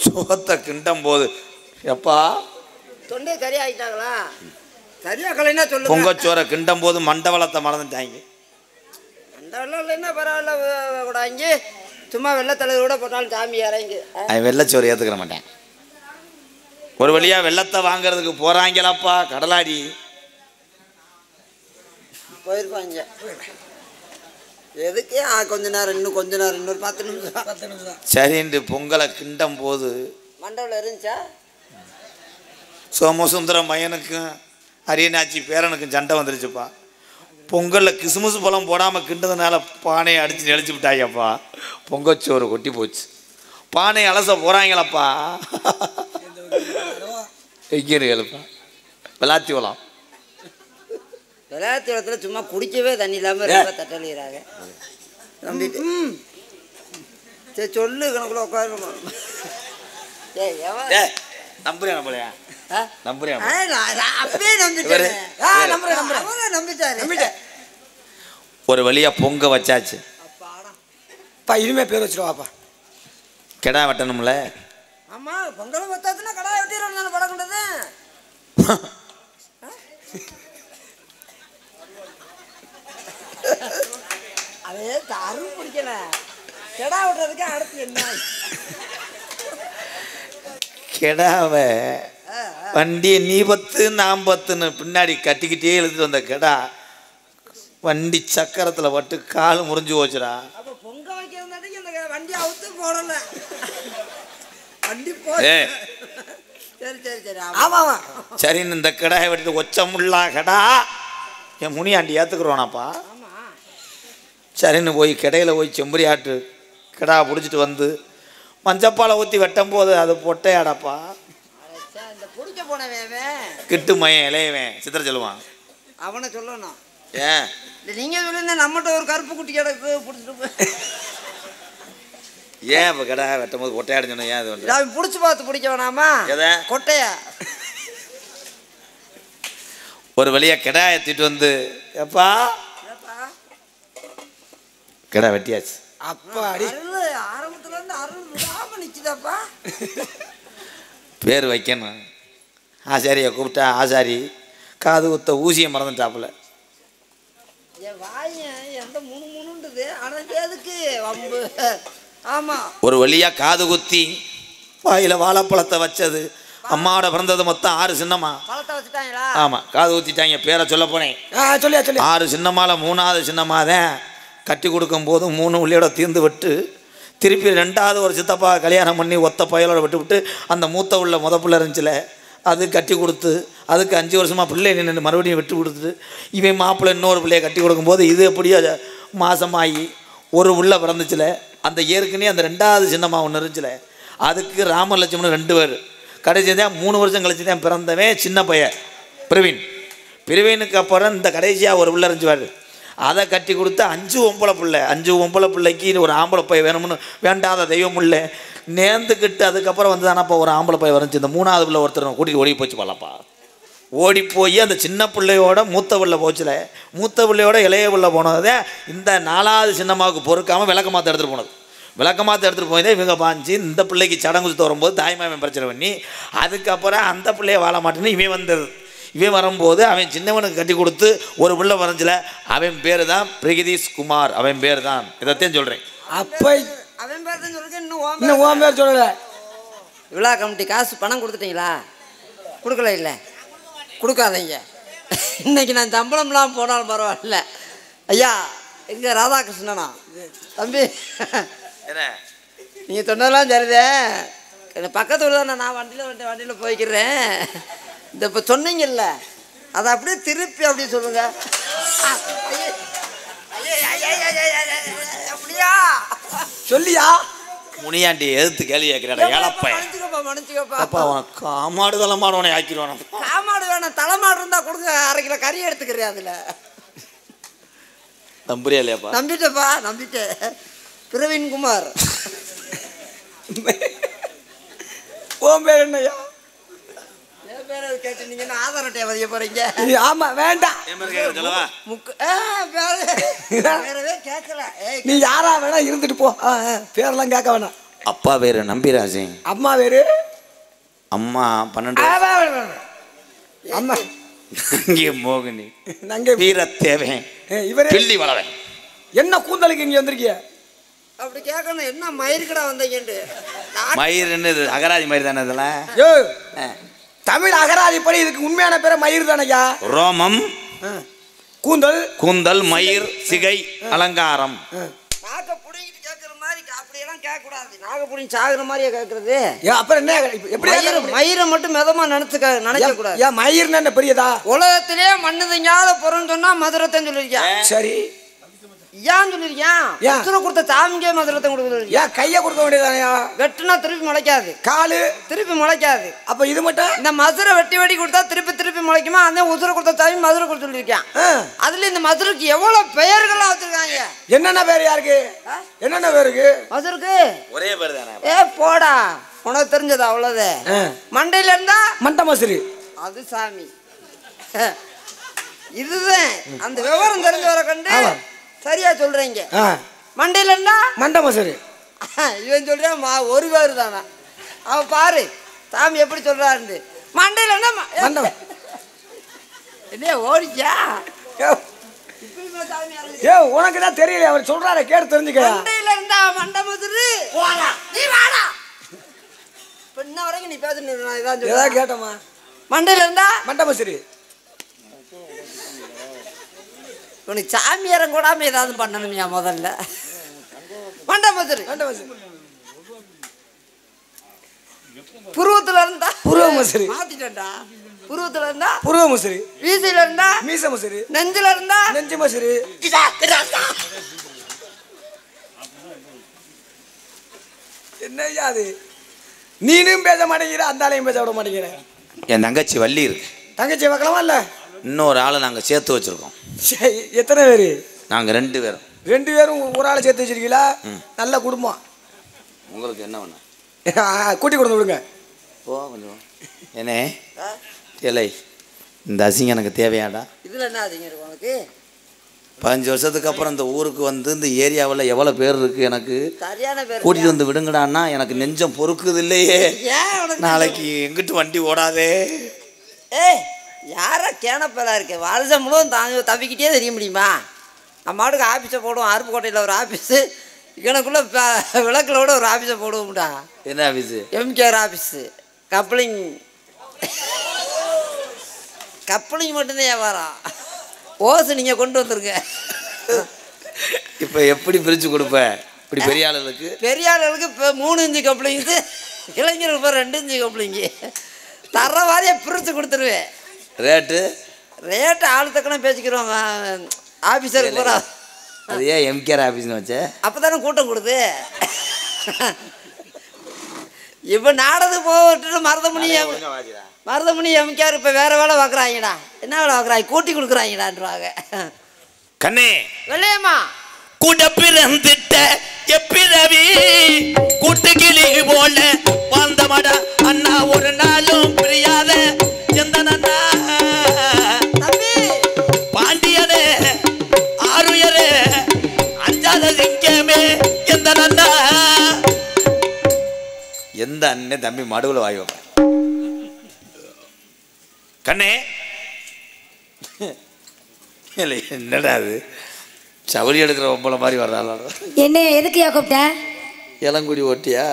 சோத்தை கிண்டும் போது எப்பா தொண்டையை தறி ஆகிட்டாங்களா? சரியாக்கலைன்னா சொல்லுங்க. பொங்கச்சோரை கிண்டும் போது மண்டவளத்தை மறந்துட்டாங்க. மண்டவளம் இல்லைன்னா பரவாயில்ல கூடாங்க, சும்மா வெள்ளத்தலை கூட போட்டாலும் சாமி இறங்கி. அவன் வெள்ளச்சோறு ஏற்றுக்கிற மாட்டேன். ஒரு வழியாக வெள்ளத்தை வாங்கிறதுக்கு போகிறாங்களப்பா கடலாடி. போயிருப்பாங்க. எதுக்கே கொஞ்ச நேரம் இன்னும் கொஞ்ச நேரம் இன்னொரு 10 நிமிஷம் சரின்ட்டு பொங்கலை கிண்டும் போது மண்டபத்தில் இருந்துச்சா? சோமசுந்தரம் பையனுக்கும் அரியநாச்சி பேரனுக்கும் சண்டை வந்துருச்சுப்பா. பொங்கலில் கிசுமுசு பழம் போடாமல் கிண்டதுனால பானையை அடித்து நெளிச்சு விட்டாங்கப்பா. பொங்கச்சோறு கொட்டி போச்சு. பானை அலச போகிறாங்களப்பா. எங்கேப்பா விளாத்தி வளம் விளையாட்டு இடத்துல சும்மா குடிக்கவே தண்ணி இல்லாமல் ரொம்ப தட்டலிக்கிறாங்க. நம்பிட்டு சரி சொல்லு கணக்குள்ள உட்காரணும். நம்புறியா நம்மளையா நம்புறியா? அப்பயே நம்பிட்டாரு. ஒரு வழியா பொங்க வச்சாச்சு. இனிமே பேர் வச்சிருவாப்பா. கெடா வெட்டணும்ல. ஆமா பொங்கல் வச்சாச்சுன்னா கடா வெட்டிடுறோம் படக்கூடாது. அதே அருள் பிடிக்கல கெடா விடுறதுக்கு அடுத்து என்ன? கெடாவை வண்டியை நீ 10 நான் 10ன்னு பின்னாடி கட்டிக்கிட்டே இழுத்துட்டு வந்த கெடா வண்டி சக்கரத்தில் பட்டு கால் முறிஞ்சு போச்சுடா. அப்போ பொங்க வைக்கிறதாட்டிக்கு இந்த வண்டி அவுத்து போடல. வண்டி போ. சரி சரி சரி ஆமா ஆமா சரின்னு இந்த கெடாயை வெட்டிட்டு ஒச்சமுள்ளா கெடா என் முனியாண்டி ஏற்றுக்குறோனாப்பா. சரின்னு போய் கடையில் போய் செம்பரி ஆட்டு கிடா பிடிச்சிட்டு வந்து மஞ்சப்பாலை ஊற்றி வெட்டும் போது அது பொட்டையாடாப்பா. இந்த பிடிக்க போனவன் கிட்டு மையம் இளையவன் சித்திர சொல்லுவான். அவனை சொல்லணும். ஏன் நீங்க சொல்லுங்க, நம்மகிட்ட ஒரு கருப்பு குட்டி கிடக்கு பிடிச்சிட்டு ஏன் இப்போ கடை வெட்டும் போது கொட்டையாடு சொன்ன ஏன் அது வந்து அவன் பிடிச்சி பார்த்து பிடிக்க வேணாமா? எதை கொட்டையா ஒரு வழியாக கிடா ஏற்றிட்டு வந்து எப்பா கிடா வெட்டியாச்சு. அப்பா அடி ஆரம்பத்துல இருந்து அருள் விடாம நிக்குதாப்பா. பேர் வைக்கணும். ஆசாரியை கூப்பிட்டா ஆசாரி காது குத்த ஊசியை மறந்துட்டாப்புல. என் வாயன் எந்த முணு முணுன்றது, ஆனால் எதுக்கு வம்பு? ஆமா ஒரு வழியா காது குத்தி வாயில வாழைப்பழத்தை வச்சது. அம்மாவோட பிறந்தது மொத்தம் 6 சின்னம்மா. பழத்தை வச்சுட்டாங்களா? ஆமா காது ஊத்திட்டாங்க. பேரை சொல்ல போனேன். சொல்லியா சொல்லி 6 சின்னம்மால 3வது சின்னம்மா தான் கட்டி கொடுக்கும் போது 3 உள்ளியோட தீர்ந்து விட்டு திருப்பி 2வது ஒரு சித்தப்பா கல்யாணம் பண்ணி ஒத்த பயலோட விட்டு விட்டு அந்த மூத்த உள்ள முத பிள்ளை இருந்துச்சுல அது கட்டி கொடுத்து அதுக்கு 5 வருஷமாக பிள்ளை நின்று மறுபடியும் விட்டு கொடுத்துட்டு இவன் மாப்பிள்ளை இன்னொரு பிள்ளையை கட்டி கொடுக்கும்போது இது எப்படியோ மாசமாகி ஒரு உள்ள பிறந்துச்சுல அந்த ஏற்கனவே அந்த 2வது சின்னம்மா ஒன்று இருந்துச்சுல அதுக்கு ராமலட்சுமணன் 2 பேர். கடைசி தான் 3 வருஷம் கழிச்சு தான் பிறந்தவன் சின்ன பையன் பிரவீன். பிரவீனுக்கு அப்புறம் இந்த கடைசியாக ஒரு பிள்ளை இருந்துச்சுவார். அதை கட்டி கொடுத்து 5 பொம்பளை பிள்ளை. 5 பொம்பளை பிள்ளைக்கு ஒரு ஆம்பளை பைய வேணும்னு வேண்டாத தெய்வம் இல்லை நேர்ந்துக்கிட்டு அதுக்கப்புறம் வந்து தானப்பா ஒரு ஆம்பளை பைய வந்துச்சு. இந்த 3வது பிள்ளை ஒருத்தர் கூட்டிகிட்டு ஓடி போச்சு பாலப்பா. ஓடி போய் அந்த சின்ன பிள்ளையோட மூத்த பிள்ளை போச்சுல மூத்த பிள்ளையோட இளைய பிள்ளை போனதே இந்த 4வது சின்னம்மாவுக்கு பொறுக்காமல் விளக்கமாத்த எடுத்துகிட்டு போனது. விளக்கமாத்த எடுத்துகிட்டு போய் தான் இவங்க பாஞ்சு இந்த பிள்ளைக்கு சடங்கு சுத்த வரும்போது தாய்மாமன் பிரச்சனை பண்ணி அதுக்கப்புறம் அந்த பிள்ளைய வாழ மாட்டேன்னு இவன் வந்தது. இவன் வரும்போது அவன் சின்னவனுக்கு கட்டி கொடுத்து ஒரு பிள்ளை வரைஞ்சில அவன் பேர் தான் பிரகதீஷ் குமார். அவன் பேர் தான் இதைத்தான் சொல்கிறேன். அப்போ அவன் பேர் தான் சொல்லுங்க. இன்னும் உன் பேர் சொல்லலை. விழா கமிட்டி காசு பணம் கொடுத்துட்டீங்களா? கொடுக்கல. இல்லை கொடுக்காதீங்க. இன்னைக்கு நான் சம்பளம்லாம் போனாலும் பரவாயில்ல. ஐயா எங்க ராதாகிருஷ்ணனா தம்பி நீங்கள் சொன்னதெல்லாம் சரிதே. பக்கத்து ஊர் தான் நான் வண்டியில் போய்க்கிறேன். இந்த இப்போ சொன்னீங்கல்ல அதை அப்படியே திருப்பி அப்படியே சொல்லுங்க. அப்படியா சொல்லியா முனியாண்டி எதிர்த்து கேள்வி கேட்கிறேன். ஏழப்பா மன்னிச்சுக்கப்பா. அப்பா அவன் காமாடு தலைமாடு உனக்கு ஆக்கிடுவான். காமாடு வேணாம், தலைமாடு இருந்தா கொடுங்க. 1/2 கிலோ கறி எடுத்துக்கிறேன். அதுல நம்புறியா இல்லையாப்பா? நம்பிட்டேப்பா, நம்பிட்டேன். பிரவீன் குமார். உன் பேர் என்னையா? என் பேரை கேட்டுனீங்கன்னா ஆதார் அட்டையை பதிய போறீங்க. ஆமா வேண்டாம். பேரவே கேட்கல. நீ யாரா வேணா இருந்துட்டு போ. பேரெல்லாம் கேட்க வேணாம். அப்பா பேரு நம்பிராஜன். அம்மா பேரு அம்மா 12 அம்மா இங்கே மோகினி நங்க வீரத்தேவன் இவரே பிள்ளி வளவன். என்ன கூந்தலுக்கு இங்க வந்திருக்கிய? அப்படி கேட்கணும். என்ன மயிருக்கடா வந்தீங்கன்னு. மயிர்ன்னு அகராதி மயிர் தானே இதெல்லாம்? யோ தமிழ் அகராதி படி இதுக்கு உண்மையான பேரை மயிர் தானையா? ரோமம் கூந்தல் கூந்தல் மயிர் சிகை அலங்காரம். நாக்க புடிங்கிட்டு கேட்கற மாதிரி அப்படியெல்லாம் கேட்கக்கூடாது. நாக்க புடிங்கி சாகுற மாதிரியே கேட்கறது. அப்புறம் என்ன எப்படி மயிரை மட்டும் மிதமா நினைக்க கூடாது. ஏன் மயிர்னா என்ன பெரியதா? உலகத்திலே மண்ணு திங்காத பொருள்னு சொன்னா மதுரத்தைன்னு சொல்லிருக்கேன். சரி ஏன் சொல்லிருக்கேன்? உசுர கொடுத்த சாமிக்கே மதுரத்தை கொடுக்குறது. ஏன் கையை கொடுக்க வேண்டியதானையா? வெட்டுனா திருப்பி முளைக்காது. காலு திருப்பி முளைக்காது. அப்ப இது மட்டும் இந்த மதுரை வெட்டி வெட்டி கொடுத்தா திருப்பி முளைக்குமா? அந்த உசுர கொடுத்த சாமி மதுரை கொடுத்து சொல்லியிருக்கேன். அதுல இந்த மதுரைக்கு எவ்வளவு பெயர்கள்லாம் வச்சிருக்காங்க. என்னென்ன பேர் யாருக்கு? என்னென்ன பேருக்கு மதுரைக்கு? ஒரே பேர் தானே. போடா உனக்கு தெரிஞ்சது அவ்வளவு. மண்டையில இருந்தா மண்ட மசுரி அது சாமி. இதுதான் அந்த விவரம் தெரிஞ்ச வர கண்டு சரியா சொல்றீங்க. மண்டையில இருந்தா மண்ட மசுரி. இவன் சொல்றான் ஒரு பேரு தானா? அவன் பாரு சாமி எப்படி சொல்றாரு. மண்டையில இருந்தா என்ன ஓடிச்சா? உனக்கு தான் தெரியல. அவர் சொல்றாரு கேட்டு தெரிஞ்சுக்க. மண்டையில இருந்தா மண்ட மதுரு நீ வாடா. இன்ன வரைக்கும் நீ பேசுறேன் கேட்டமா? மண்டையில இருந்தா மண்ட மசுரி. உனக்கு சாமியாரம் கூடாம ஏதாவது பண்ணணுமியா முதல்ல. மண்ட மதுரு புருவத்துல இருந்தா புருவ மசுரி. மாத்திட்டா. புருவத்துல இருந்தா புருவ மசுரி. வீசில இருந்தா மீச மசுரி. நெஞ்சில இருந்தா நெஞ்சு மசுரி. என்னையா அது? நீனும் பேச மாட்டேங்கிற, அந்த ஆளையும் பேச விட மாட்டேங்கிற. என் தங்கச்சி வள்ளி இருக்கு. தங்கச்சி பார்க்கலாமா இல்லை? இன்னொரு ஆளை நாங்கள் சேர்த்து வச்சுருக்கோம். எத்தனை பேர்? நாங்கள் 2 பேரும். 2 பேரும் ஒரு ஆளை சேர்த்து வச்சிருக்கீங்களா? நல்ல குடும்பம். உங்களுக்கு என்ன வேணும்? கூட்டி கொடுத்து விடுங்க. கொஞ்சம் என்னே இல்லை, இந்த அசிங்கம் எனக்கு தேவையாடா? இதில் என்ன அதிகம் இருக்கு உனக்கு? 15 வருஷத்துக்கு அப்புறம் இந்த ஊருக்கு வந்து இந்த ஏரியாவில் எவ்வளோ பேர் இருக்குது எனக்கு சரியான பேர் கூட்டிகிட்டு வந்து விடுங்கடான்னா எனக்கு நெஞ்சம் பொறுக்குது இல்லையே. நாளைக்கு எங்கிட்டு வண்டி ஓடாதே. ஏய் யாரா கேனப்பெல்லாம் இருக்கு? வருஷம் முழுவதும் தவிக்கிட்டே தெரிய முடியுமா? நம்ம மாட்டுக்கு ஆஃபீஸை போடுவோம். அருப்புக்கோட்டையில் ஒரு ஆஃபீஸு, எனக்குள்ளே விளக்கிலோட ஒரு ஆஃபீஸை போடுவோம்டா. என்ன ஆஃபீஸு? MKR office. கப்ளிங் மட்டும்தான் வியாபாரம். ஓசு நீங்கள் கொண்டு வந்துருங்க. இப்போ எப்படி பிரித்து கொடுப்பேன்? இப்படி பெரிய ஆளுகளுக்கு இப்போ 3 இன்ச்சு கப்ளிங்ஸு, இளைஞருக்கு இப்போ 2 இன்ச்சு கப்ளிங்கு தர வாரியாக பிரித்து கொடுத்துருவேன். ரேட்டு ஆள் தக்கணும் பேசிக்கிறோம். ஆஃபீஸருக்கு போகிறா. அது ஏன் எம்கேஆர் ஆஃபீஸ்னு வச்ச? அப்போ தானே கூட்டம் கொடுது. இப்போ நாடது போட்டு மருதமணி எம்கேஆர் இப்போ வேறு வேலை பார்க்குறாங்கடா. என்ன வேலை பார்க்குறாங்க? கூட்டி கொடுக்குறாங்கடான்றாங்க. கண்ணே வெள்ளையம்மா கூட பிறந்திட்ட எப்பிரவி கூட்டு கிளி போல வாழ்ந்தமடா அண்ணா ஒரு நாளும் பிரியாத எந்தனண்ணா தம்பி பாண்டியனே ஆருயரே அஞ்சாத சிங்கமே எந்தனண்ணா. எந்த அண்ணன் தம்பி மடுவில் வாய் வைப்பேன். கண்ணே இல்லை என்னடா அது சவுரி எடுக்கிற ஒம்பளை மாதிரி வர்றாள். என்ன எதுக்குயா கூப்பிட்ட? இளங்குடி ஓட்டியா?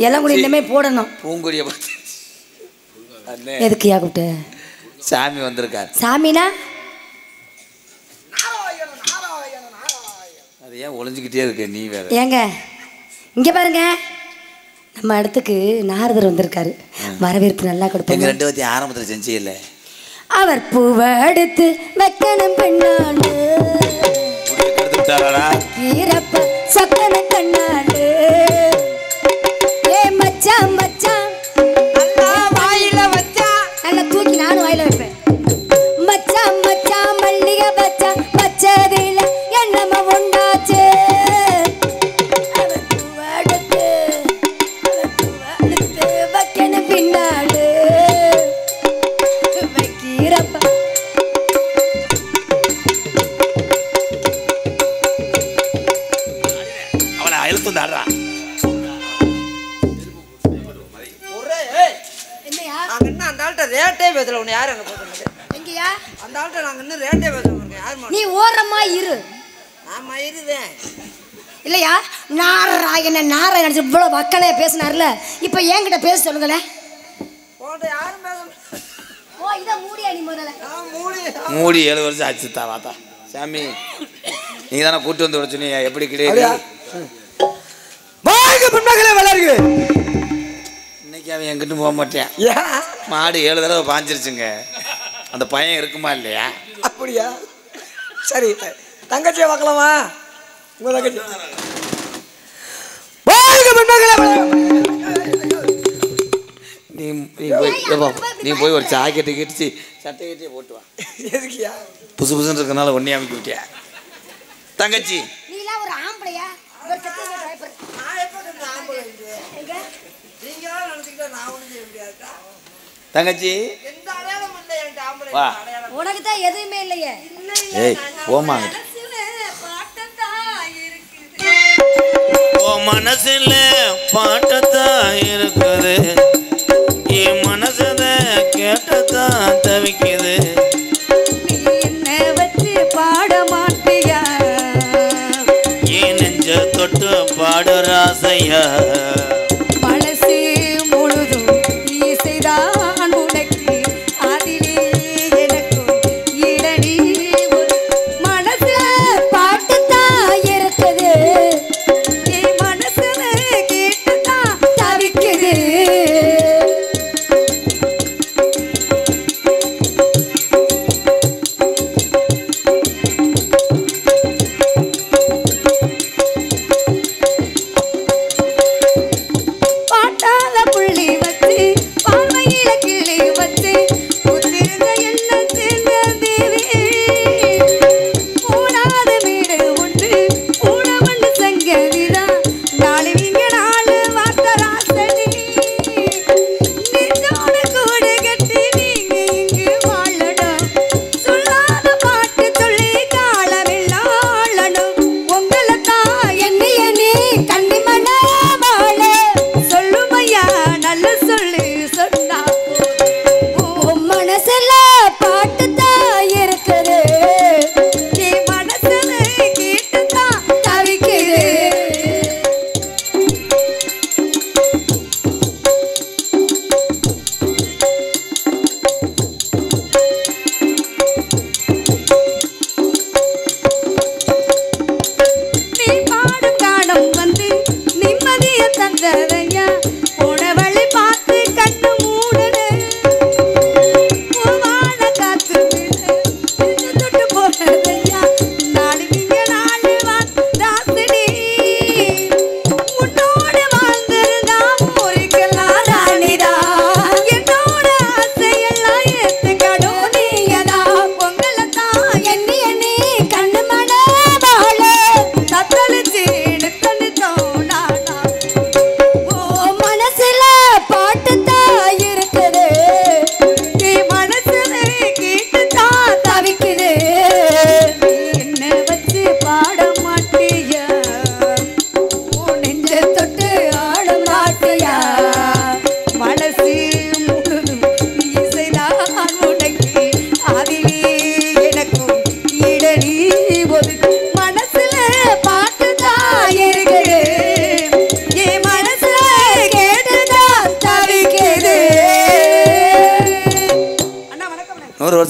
இளங்குடி இனிமே போடணும். பூங்குடியை பார்த்து எதுக்குயா கூப்பிட்ட? சாமி வந்திருக்காரு. சாமினா அது ஏன் ஒளிஞ்சுக்கிட்டே இருக்க நீ வேற? ஏங்க இங்க பாருங்க, நம்ம இடத்துக்கு நாரதர் வந்திருக்காரு. வரவேற்பு நல்லா கொடுப்போம். 2 பேர்த்தையும் ஆரம்பத்தில் செஞ்சே இல்லை. அவர் பூவை எடுத்து வைக்கணும் பெண்ணாண்டு ஈரப்ப சக்கன கண்ணாண்டு. ஏ மச்சான் மச்சான் நல்லா வாயில வச்சா நல்லா தூக்கி நானும் வாயில வைப்பேன். மச்சான் மச்சான் மல்லிகை பச்சான் பச்சதில என்னம உண்டாச்சு. அவர் பூவை எடுத்து வைக்கணும் பின்னாடு வைக்கிறப்ப அவளை அழுத்து தாடுறா. என்னையா நாங்கள் இன்னும் அந்த ஆள்கிட்ட ரேட்டே பேசல. உன்னை யார் அங்கே போகிறது? எங்கயா அந்த ஆள்கிட்ட நாங்கள் இன்னும் ரேட்டே பேச போகிறோம். யார் நீ ஓரமா இரு. ஆமாம் இருதேன். இல்லையா நாராயண நாராயண நினைச்சு இவ்வளவு வக்கனைய பேசினார்ல, இப்ப என்கிட்ட பேச சொல்லுங்களேன். போட்டு யாரும் பேச ஓ இத மூடியா நீ முதல்ல? மூடி 7 வருஷம் ஆச்சு தாத்தா. சாமி நீ தானே கூட்டு வந்து விட சொன்னீங்க. எப்படி கிடையாது? வளருங்க. இன்னைக்கு அவன் எங்கிட்ட போக மாட்டேன். ஏன்? மாடு 7 தடவை பாஞ்சிருச்சுங்க. அந்த பையன் இருக்குமா இல்லையா? அப்படியா? சரி தங்கச்சியை பார்க்கலாமா? உங்க தங்கச்சி நீ போய் ஒரு ஜாக்கெட்டு கட்டிச்சு சட்டை கட்டியே போட்டு வா. எதுக்கியா? புதுசு புதுசுன்னு இருக்கனால ஒன்னே அமைக்க விட்டியா தங்கச்சி? நீலாம் ஒரு ஆம்பளையா? ஒரு கத்தி டிரைவர். நான் எப்போ ஆம்பளை எங்க நீங்களாம் நினச்சிக்கிட்டா நான் ஒன்றும் செய்ய முடியாதுக்கா. தங்கச்சி எந்த அடையாளம் இல்லை என்கிட்ட ஆம்பளை வா. அடையாளம். உனக்கு தான் எதுவுமே இல்லையே. ஏய் போமா. ஓ மனசுல பாட்டத்தான் இருக்குது, என் மனசத கேட்டதான் தவிக்குது. நீ என்ன வச்சு பாட மாட்டியா? என் நெஞ்ச தொட்டு பாடுற ஆசையா. மனசு முழுதும் இசைதான் உனக்கு, அதிலே எனக்கும் இடடி. மனசுல பாட்டுத்தான் இருக்குது, என் மனசுல கேட்டுத்தான் தவிக்குது.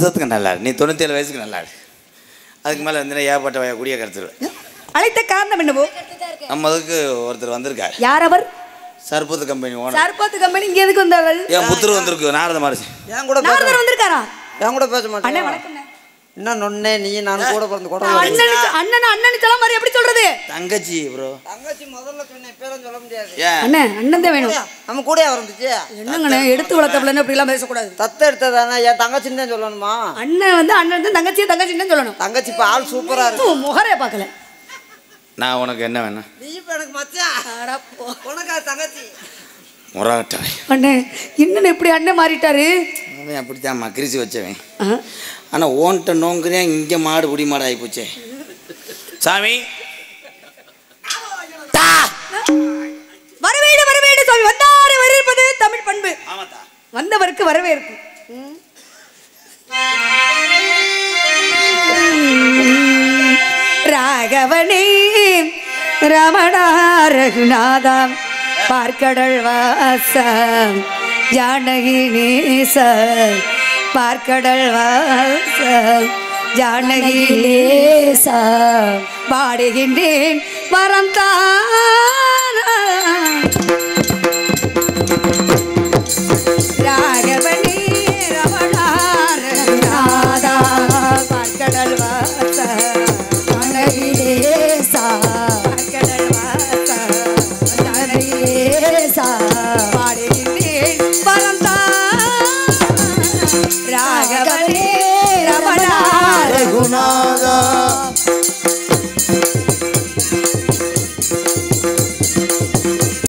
வருஷத்துக்கு நல்லா நீ 97 வயசுக்கு நல்லா அதுக்கு மேலே வந்து ஏகப்பட்ட குடிய கருத்துருவேன். அழைத்த காரணம் என்னவோ? நம்ம அதுக்கு ஒருத்தர் வந்திருக்காரு. யார் அவர்? சர்பத்து கம்பெனி ஓனர். சர்பத்து கம்பெனி இங்க எதுக்கு வந்தார்கள்? என் புத்தர் வந்திருக்கு நாரத மாதிரி. என் கூட நாரதர் வந்திருக்காரா? என் கூட பேச மாட்டேன். அண்ணே வணக்கம். என்ன நொண்ணே நீ நான் கூட பிறந்து கூட அண்ணன் சொல்ல மாதிரி எப்படி சொல்றது? தங்கச்சி ப்ரோ. தங்கச்சி முதல்ல சொன்னேன் பேரும் சொல்ல முடியாது. அண்ணே அண்ணன் தான் வேணும். நம்ம கூடயே வந்துச்சு. என்னங்கண்ணே எடுத்து வளர்த்தப்பலன்னு அப்படி எல்லாம் பேசக்கூடாது. தத்த எடுத்ததானே என் தங்கச்சின்னு தான் சொல்லணுமா? அண்ணன் வந்து அண்ணன் தான் தங்கச்சின்னு சொல்லணும். தங்கச்சி இப்போ ஆள் சூப்பரா இருக்கு. முகரே பார்க்கல. நான் உனக்கு என்ன வேணும்? நீ இப்போ எனக்கு மச்சான். உனக்கு தங்கச்சி முறாட்டாய். அண்ணே என்னன்னு எப்படி அண்ணன் மாறிட்டாரு? அவன் அப்படித்தான் மக்கிரிச்சு வச்சவன். ஆனால் ஓன்ட்ட நோங்குறேன் இங்கே மாடு குடி மாடு ஆகி போச்சே. சாமி வரவேடு சாமி வந்தாரை வரவேற்பது தமிழ் பண்பு. வந்தவருக்கு வரவேற்பு. ராகவனே ரமணா ரகுநாதம் பார்க்கடல் வாசம் ஜானகி நேசம் பார்க்கடல் வாசம் ஜானகி நேசம் பாடுகின்றேன் வரந்தான்